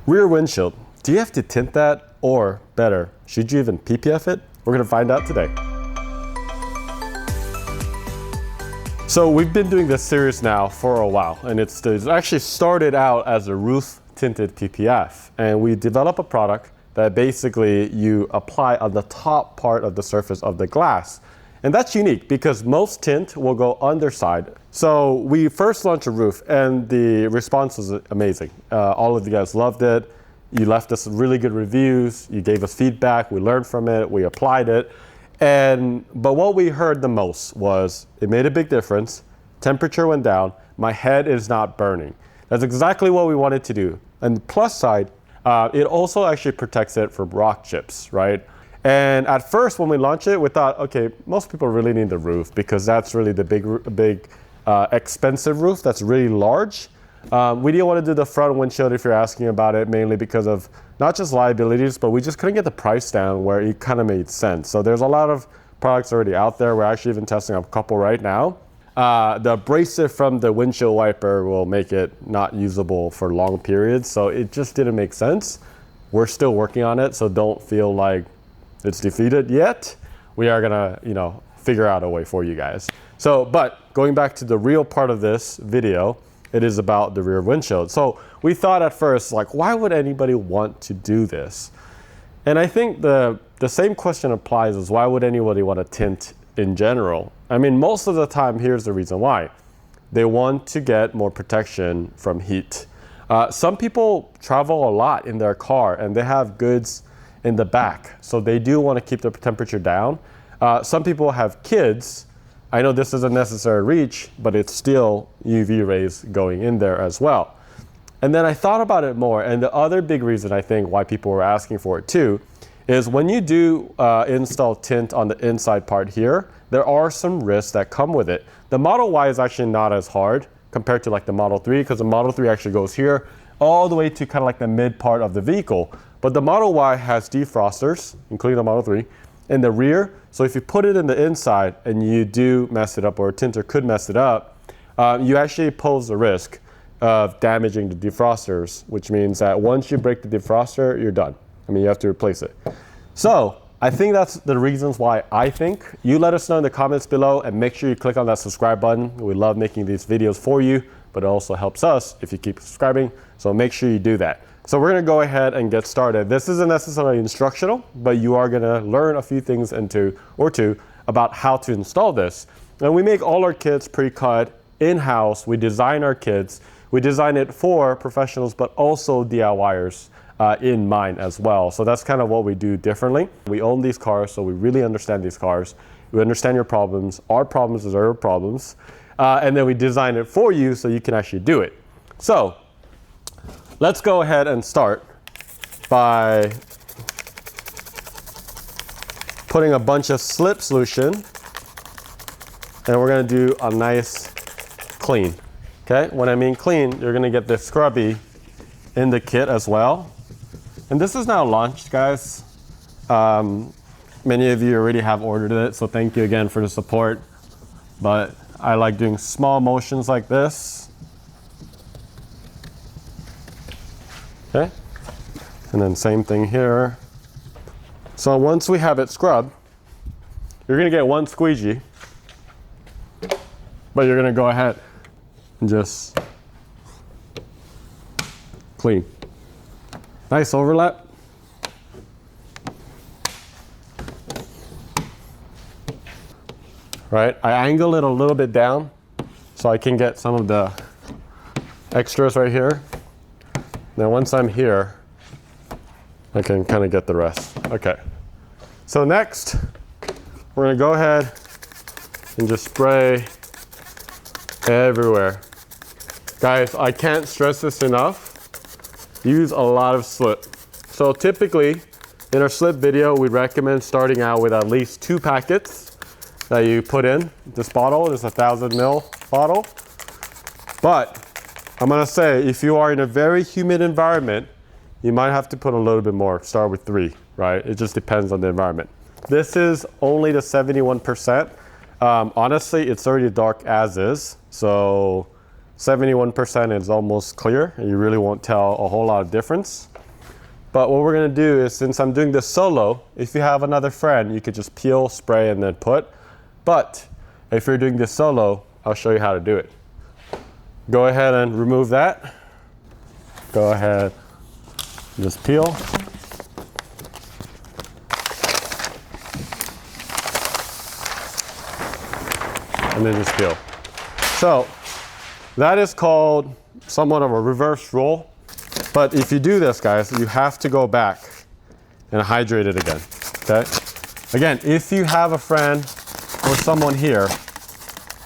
Rear windshield. Do you have to tint that? Or better, should you even PPF it? We're gonna find out today. So we've been doing this series now for a while, and it's actually started out as a roof tinted PPF. And we develop a product that basically you apply on the top part of the surface of the glass. And that's unique because most tint will go underside. So we first launched a roof and the response was amazing. All of you guys loved it. You left us really good reviews. You gave us feedback. We learned from it. We applied it. But what we heard the most was it made a big difference. Temperature went down. My head is not burning. That's exactly what we wanted to do. And the plus side, it also actually protects it from rock chips, right? And at first, when we launched it, we thought, okay, most people really need the roof because that's really the big expensive roof that's really large. We didn't want to do the front windshield if you're asking about it, mainly because of not just liabilities, but we just couldn't get the price down where it kind of made sense. So there's a lot of products already out there. We're actually even testing a couple right now. The abrasive from the windshield wiper will make it not usable for long periods. So it just didn't make sense. We're still working on it, so don't feel like it's defeated yet. We are gonna, figure out a way for you guys. So, but going back to the real part of this video, it is about the rear windshield. So we thought at first, like, why would anybody want to do this? And I think the same question applies as why would anybody want to tint in general? I mean, most of the time, here's the reason why. They want to get more protection from heat. Some people travel a lot in their car and they have goods in the back. So they do want to keep the temperature down. Some people have kids. I know this isn't necessary reach, but it's still UV rays going in there as well. And then I thought about it more, and the other big reason I think why people were asking for it too is when you do install tint on the inside part here, there are some risks that come with it. The Model Y is actually not as hard compared to like the Model 3 because the Model 3 actually goes here all the way to kind of like the mid part of the vehicle. But the Model Y has defrosters, including the Model 3, in the rear. So if you put it in the inside and you do mess it up, or a tinter could mess it up, you actually pose the risk of damaging the defrosters, which means that once you break the defroster, you're done. I mean, you have to replace it. So I think that's the reasons why I think. You let us know in the comments below and make sure you click on that subscribe button. We love making these videos for you, but it also helps us if you keep subscribing. So make sure you do that. So we're gonna go ahead and get started. This isn't necessarily instructional, but you are gonna learn a few things or two about how to install this. And we make all our kits pre-cut in-house. We design our kits. We design it for professionals, but also DIYers in mind as well. So that's kind of what we do differently. We own these cars, so we really understand these cars. We understand your problems. Our problems is our problems. And then we design it for you so you can actually do it. So let's go ahead and start by putting a bunch of slip solution, and we're gonna do a nice clean. Okay, when I mean clean, you're gonna get the scrubby in the kit as well. And this is now launched, guys. Many of you already have ordered it, so thank you again for the support. But I like doing small motions like this. Okay, and then same thing here. So once we have it scrubbed, you're gonna get one squeegee, but you're gonna go ahead and just clean. Nice overlap. Right, I angle it a little bit down so I can get some of the extras right here. Now once I'm here, I can kind of get the rest. Okay, so next, we're gonna go ahead and just spray everywhere. Guys, I can't stress this enough. Use a lot of slip. So typically, in our slip video, we recommend starting out with at least 2 packets that you put in. This bottle is a 1,000 ml bottle. But I'm gonna say, if you are in a very humid environment, you might have to put a little bit more. Start with 3, right? It just depends on the environment. This is only the 71%. Honestly, it's already dark as is. So 71% is almost clear, and you really won't tell a whole lot of difference. But what we're gonna do is, since I'm doing this solo, if you have another friend, you could just peel, spray, and then put. But if you're doing this solo, I'll show you how to do it. Go ahead and remove that. Go ahead, just peel. And then just peel. So that is called somewhat of a reverse roll. But if you do this, guys, you have to go back and hydrate it again, okay? Again, if you have a friend or someone here,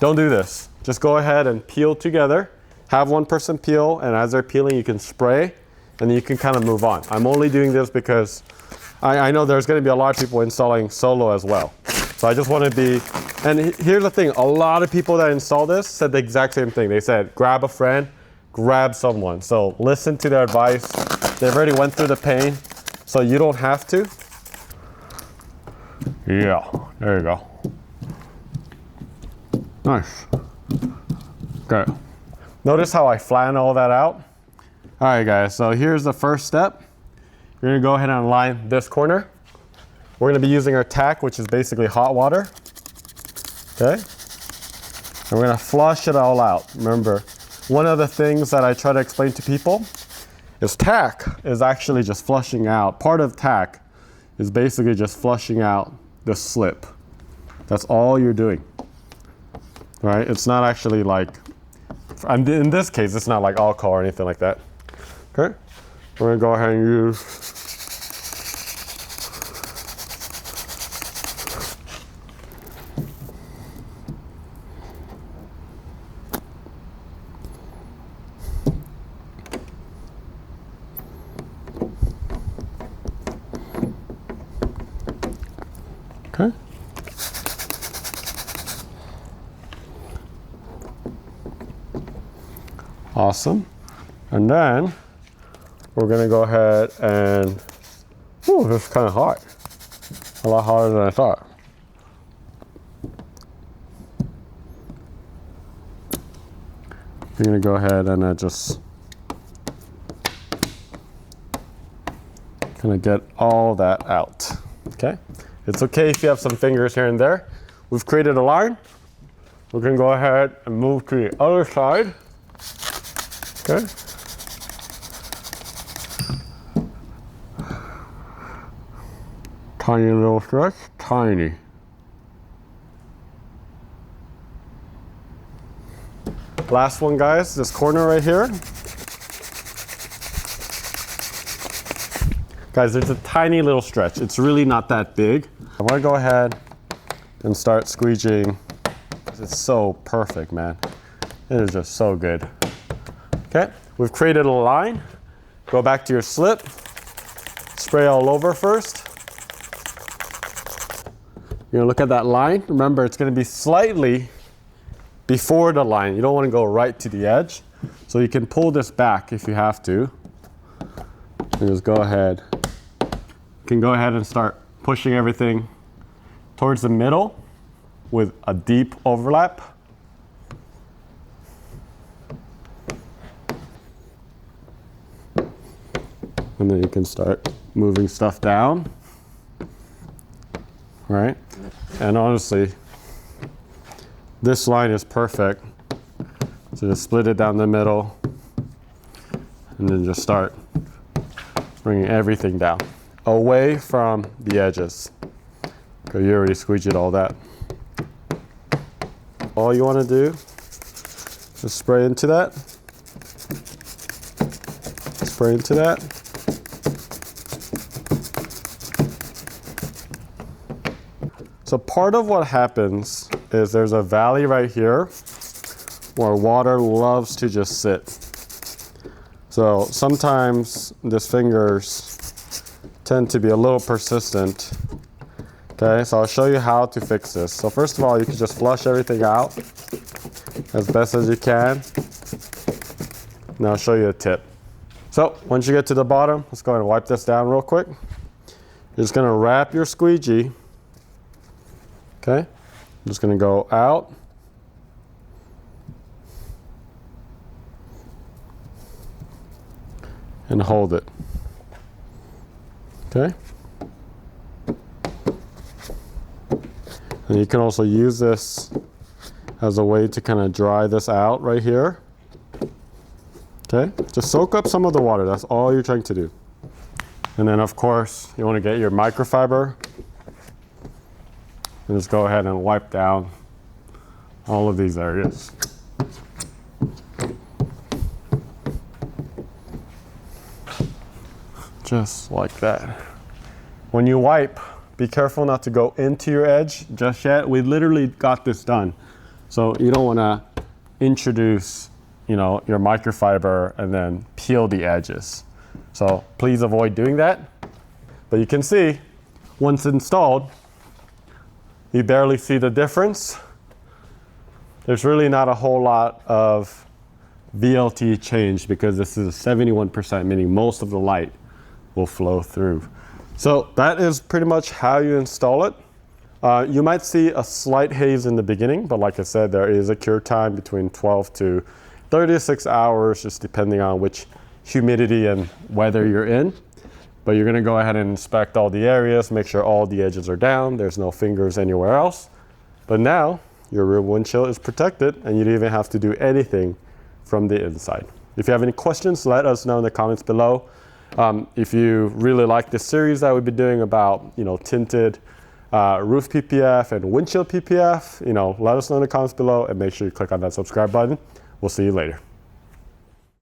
don't do this. Just go ahead and peel together. Have one person peel, and as they're peeling, you can spray, and then you can kind of move on. I'm only doing this because I know there's gonna be a lot of people installing solo as well. So I just wanna be, and here's the thing, a lot of people that install this said the exact same thing. They said, grab a friend, grab someone. So listen to their advice. They've already went through the pain, so you don't have to. Yeah, there you go. Nice. Okay. Notice how I flatten all that out? All right, guys, so here's the first step. You're gonna go ahead and line this corner. We're gonna be using our Tack, which is basically hot water. Okay? And we're gonna flush it all out. Remember, one of the things that I try to explain to people is Tack is actually just flushing out. Part of Tack is basically just flushing out the slip. That's all you're doing, right? It's not actually like, in this case, it's not like alcohol or anything like that. Okay, we're gonna go ahead and use okay. Awesome. And then we're gonna go ahead and, ooh, this is kind of hot. A lot hotter than I thought. You're gonna go ahead and just kind of get all that out, okay? It's okay if you have some fingers here and there. We've created a line. We're gonna go ahead and move to the other side, okay? Tiny little stretch, tiny. Last one, guys, this corner right here. Guys, there's a tiny little stretch. It's really not that big. I wanna go ahead and start squeegeeing. It's so perfect, man. It is just so good. Okay, we've created a line. Go back to your slip. Spray all over first. You're gonna look at that line. Remember, it's gonna be slightly before the line. You don't wanna go right to the edge. So you can pull this back if you have to. And just go ahead. You can go ahead and start pushing everything towards the middle with a deep overlap. And then you can start moving stuff down, right? And honestly, this line is perfect. So just split it down the middle and then just start bringing everything down, away from the edges. Okay, you already squeegeed all that. All you want to do is spray into that, spray into that. So part of what happens is there's a valley right here where water loves to just sit. So sometimes these fingers tend to be a little persistent. Okay, so I'll show you how to fix this. So first of all, you can just flush everything out as best as you can. And I'll show you a tip. So once you get to the bottom, let's go ahead and wipe this down real quick. You're just gonna wrap your squeegee. Okay, I'm just gonna go out. And hold it. Okay. And you can also use this as a way to kind of dry this out right here. Okay, just soak up some of the water. That's all you're trying to do. And then of course, you want to get your microfiber and just go ahead and wipe down all of these areas. Just like that. When you wipe, be careful not to go into your edge just yet. We literally got this done. So you don't want to introduce, you know, your microfiber and then peel the edges. So please avoid doing that. But you can see, once installed, you barely see the difference. There's really not a whole lot of VLT change because this is 71%, meaning most of the light will flow through. So that is pretty much how you install it. You might see a slight haze in the beginning, but like I said, there is a cure time between 12 to 36 hours, just depending on which humidity and weather you're in. But you're gonna go ahead and inspect all the areas, make sure all the edges are down, there's no fingers anywhere else. But now, your rear windshield is protected and you don't even have to do anything from the inside. If you have any questions, let us know in the comments below. If you really like this series that we've been doing about, you know, tinted roof PPF and windshield PPF, you know, let us know in the comments below and make sure you click on that subscribe button. We'll see you later.